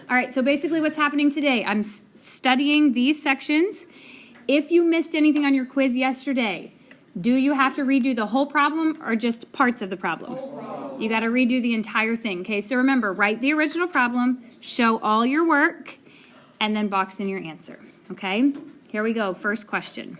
All right, so basically what's happening today, I'm studying these sections. If you missed anything on your quiz yesterday, do you have to redo the whole problem or just parts of the problem? You got to redo the entire thing, okay? So remember, write the original problem, show all your work, and then box in your answer, okay? Here we go, first question.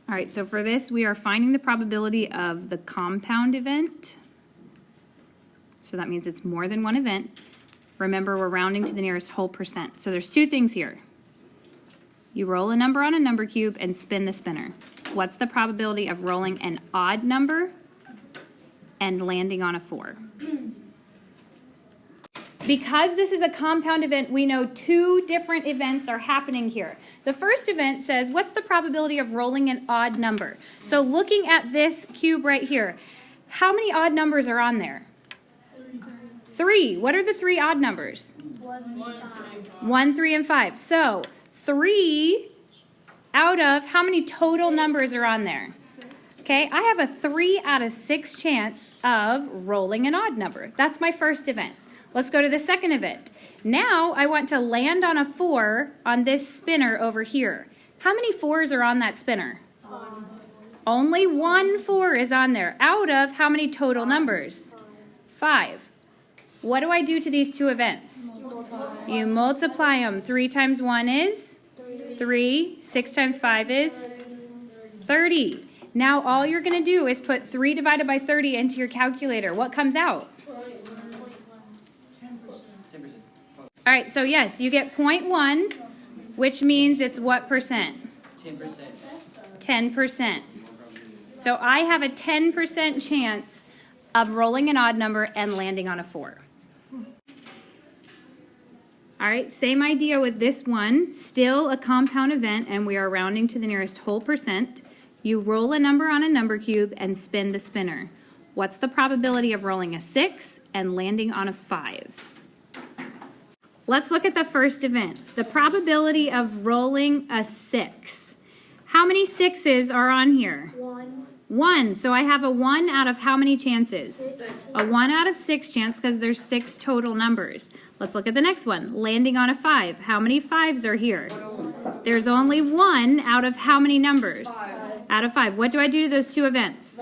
All right, so for this, we are finding the probability of the compound event. So that means it's more than one event. Remember, we're rounding to the nearest whole percent. So there's two things here. You roll a number on a number cube and spin the spinner. What's the probability of rolling an odd number and landing on a 4? Because this is a compound event, we know two different events are happening here. The first event says, what's the probability of rolling an odd number? So looking at this cube right here, how many odd numbers are on there? 3. What are the 3 odd numbers? 1, 3, and 5. So 3 out of how many total numbers are on there? Okay, I have a 3 out of 6 chance of rolling an odd number. That's my first event. Let's go to the second event. Now I want to land on a 4 on this spinner over here. How many 4s are on that spinner? Only 1 4 is on there. Out of how many total numbers? 5. What do I do to these two events? You multiply them. 3 times 1 is 3. 6 times 5 is 30. Now all you're going to do is put 3 divided by 30 into your calculator. What comes out? All right, so yes, you get 0.1, which means it's what percent? 10%. 10%. So I have a 10% chance of rolling an odd number and landing on a 4. All right, same idea with this one. Still a compound event, and we are rounding to the nearest whole percent. You roll a number on a number cube and spin the spinner. What's the probability of rolling a 6 and landing on a 5? Let's look at the first event. The probability of rolling a 6. How many 6s are on here? 1. So I have a 1 out of how many chances? 6. A 1 out of 6 chance because there's 6 total numbers. Let's look at the next one. Landing on a 5. How many 5s are here? There's only 1 out of how many numbers? 5. Out of 5. What do I do to those two events?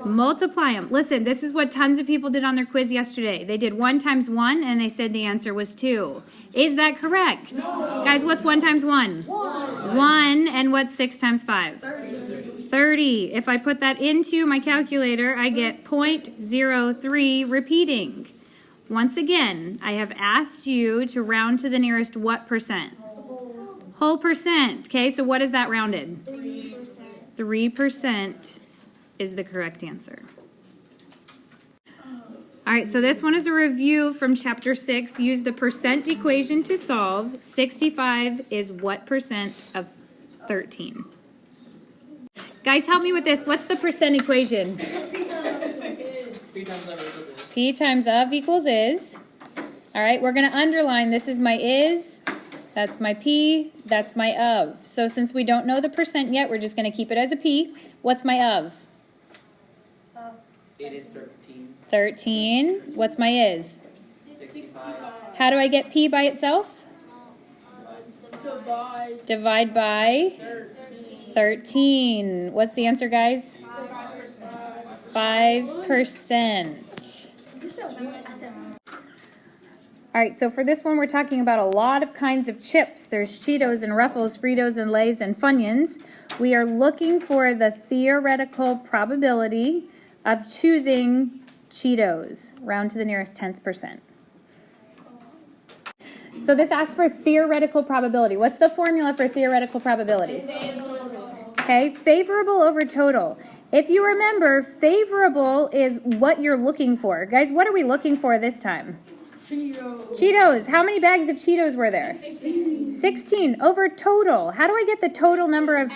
Multiply them. Listen, this is what tons of people did on their quiz yesterday. They did 1 times 1 and they said the answer was 2. Is that correct? No. Guys, what's 1 times 1? 1. And what's 6 times 5? 30. If I put that into my calculator, I get 0.03 repeating. Once again, I have asked you to round to the nearest what percent? Whole percent. Okay, so what is that rounded? 3% is the correct answer. All right, so this one is a review from chapter 6. Use the percent equation to solve. 65 is what percent of 13? Guys, help me with this. What's the percent equation? P times of equals is. All right, we're going to underline. This is my is. That's my P, that's my of. So since we don't know the percent yet, we're just going to keep it as a P. What's my of? It is 13. 13. What's my is? 65. How do I get P by itself? Divide by 13. What's the answer, guys? 5%. All right, so for this one, we're talking about a lot of kinds of chips. There's Cheetos and Ruffles, Fritos and Lay's and Funyuns. We are looking for the theoretical probability of choosing Cheetos, round to the nearest 10th percent. So this asks for theoretical probability. What's the formula for theoretical probability? Okay, favorable over total. If you remember, favorable is what you're looking for. Guys, what are we looking for this time? Cheetos. How many bags of Cheetos were there? 16 over total. How do I get the total number of?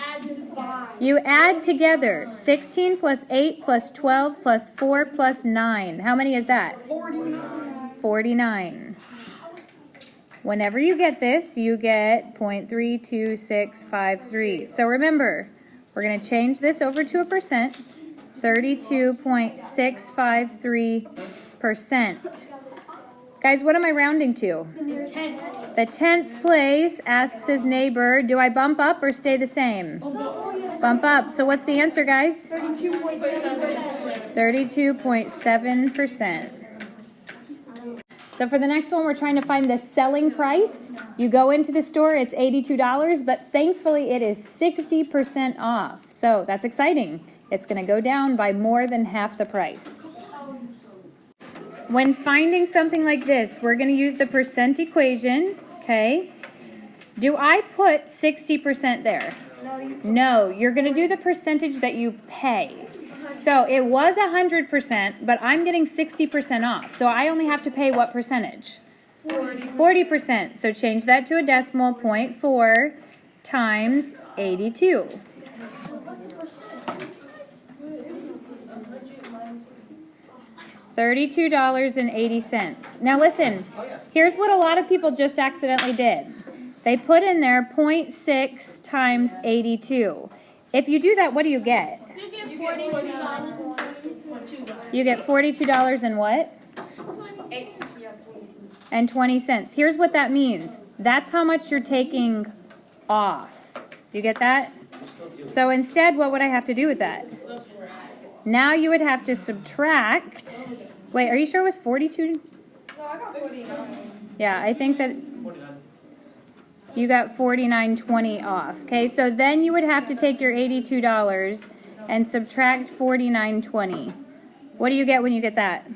You add together. 16 plus 8 plus 12 plus 4 plus 9. How many is that? 49. Whenever you get this, you get 0.32653. So remember, we're going to change this over to a percent. 32.653%. percent. Guys, what am I rounding to? The tenths place. Asks his neighbor, do I bump up or stay the same? Bump up. So what's the answer, guys? 32.7%. So for the next one, we're trying to find the selling price. You go into the store, it's $82, but thankfully it is 60% off. So that's exciting. It's going to go down by more than half the price. When finding something like this, we're going to use the percent equation, okay? Do I put 60% there? No, you're going to do the percentage that you pay. So it was 100%, but I'm getting 60% off. So I only have to pay what percentage? 40%. So change that to a decimal, 0.4 times 82. $32.80. Now listen, here's what a lot of people just accidentally did. They put in there 0.6 times 82. If you do that, what do you get? You get $42 and what? And 20 cents. Here's what that means. That's how much you're taking off. Do you get that? So instead, what would I have to do with that? Now you would have to subtract. Wait, are you sure it was 42? No, I got 49. Yeah, I think that you got $49.20 off. Okay, so then you would have to take your $82 and subtract $49.20. What do you get when you get that?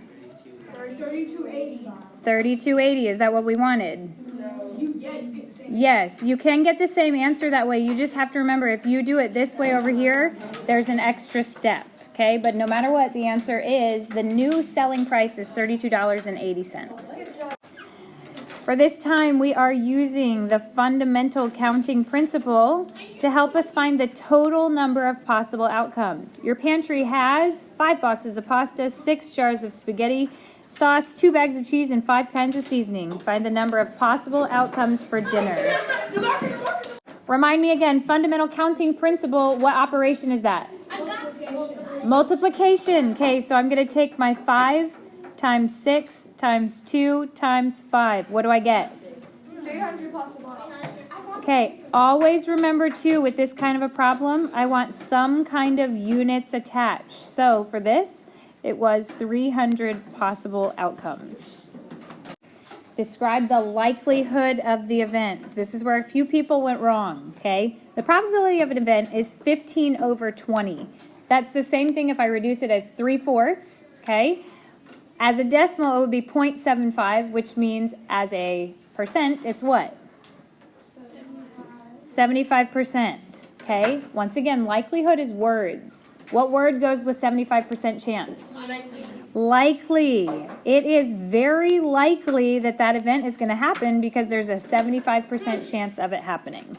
$32.80. $32.80. Is that what we wanted? You get the same. Yes, you can get the same answer that way. You just have to remember, if you do it this way over here, there's an extra step. Okay, but no matter what, the answer is the new selling price is $32.80. For this time, we are using the fundamental counting principle to help us find the total number of possible outcomes. Your pantry has 5 boxes of pasta, 6 jars of spaghetti, sauce, 2 bags of cheese, and 5 kinds of seasoning. Find the number of possible outcomes for dinner. Remind me again, fundamental counting principle, what operation is that? Multiplication. Okay, so I'm going to take my 5 times 6 times 2 times 5. What do I get? 300 possible. Okay, always remember too, with this kind of a problem, I want some kind of units attached. So for this, it was 300 possible outcomes. Describe the likelihood of the event. This is where a few people went wrong, okay? The probability of an event is 15 over 20. That's the same thing if I reduce it as 3/4, okay? As a decimal, it would be 0.75, which means as a percent, it's what? 75%, okay? Once again, likelihood is words. What word goes with 75% chance? Likely. It is very likely that that event is going to happen because there's a 75% chance of it happening.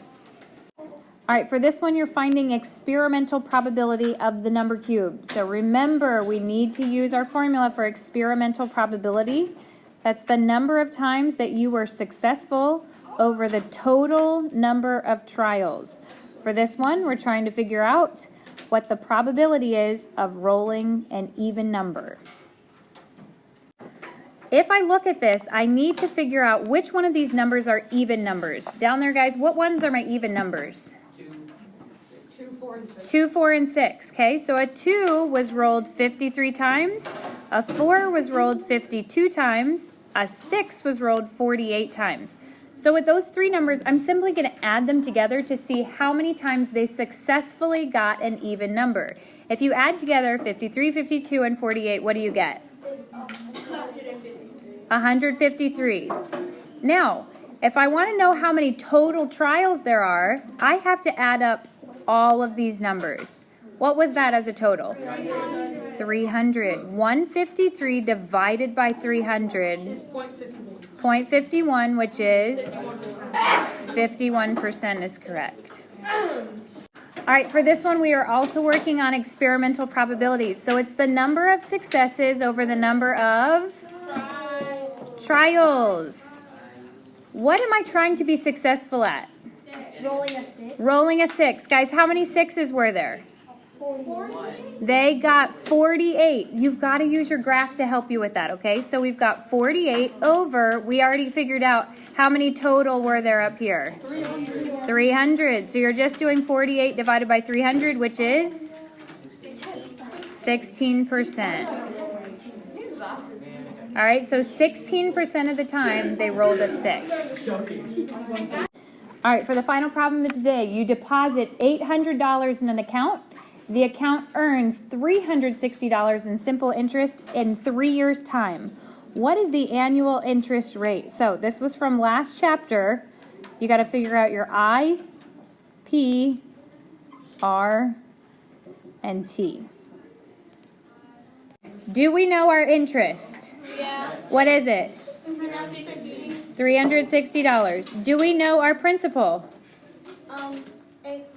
All right, for this one, you're finding experimental probability of the number cube. So remember, we need to use our formula for experimental probability. That's the number of times that you were successful over the total number of trials. For this one, we're trying to figure out what the probability is of rolling an even number. If I look at this, I need to figure out which one of these numbers are even numbers. Down there, guys, what ones are my even numbers? 2, 4, and 6. 2, 4, and 6. Okay, so a 2 was rolled 53 times, a 4 was rolled 52 times, a 6 was rolled 48 times. So with those 3 numbers, I'm simply going to add them together to see how many times they successfully got an even number. If you add together 53, 52, and 48, what do you get? 153. Now, if I want to know how many total trials there are, I have to add up all of these numbers. What was that as a total? 300. 153 divided by 300. 0.51, which is 51% is correct. All right, for this one, we are also working on experimental probabilities. So it's the number of successes over the number of trials. What am I trying to be successful at? Rolling a 6. Rolling a 6. Guys, how many 6s were there? They got 48. You've got to use your graph to help you with that, okay? So we've got 48 over, we already figured out how many total were there up here? 300. So you're just doing 48 divided by 300, which is 16%. All right, so 16% of the time they rolled a 6. All right, for the final problem of today, you deposit $800 in an account. The account earns $360 in simple interest in 3 years' time. What is the annual interest rate? So this was from last chapter. You got to figure out your I, P, R, and T. Do we know our interest? Yeah. What is it? $360. Do we know our principal? 800.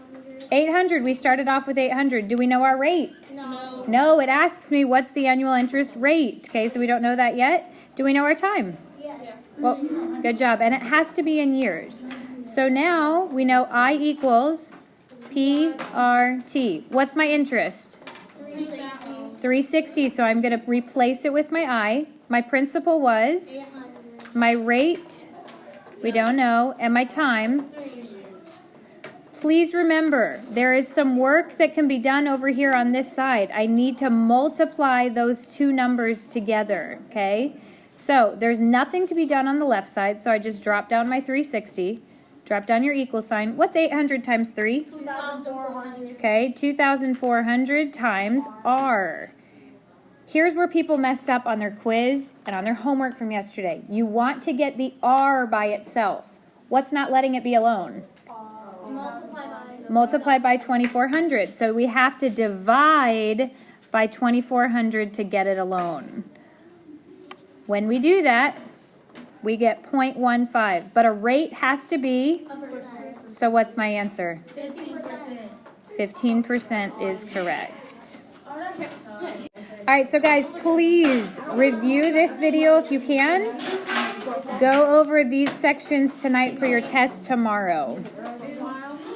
800. We started off with 800. Do we know our rate? No. No, it asks me what's the annual interest rate. Okay, so we don't know that yet. Do we know our time? Yes. Well, good job. And it has to be in years. So now we know I equals PRT. What's my interest? 360. 360. So I'm going to replace it with my I. My principal was? 800. My rate? We don't know. And my time? 3. Please remember, there is some work that can be done over here on this side. I need to multiply those two numbers together, okay? So there's nothing to be done on the left side, so I just drop down my 360, drop down your equal sign. What's 800 times 3? 2,400. Okay, 2,400 times R. Here's where people messed up on their quiz and on their homework from yesterday. You want to get the R by itself. What's not letting it be alone? Multiply by 2,400. So we have to divide by 2,400 to get it alone. When we do that, we get 0.15. But a rate has to be, so what's my answer? 15%. 15% is correct. All right, so guys, please review this video if you can. Go over these sections tonight for your test tomorrow.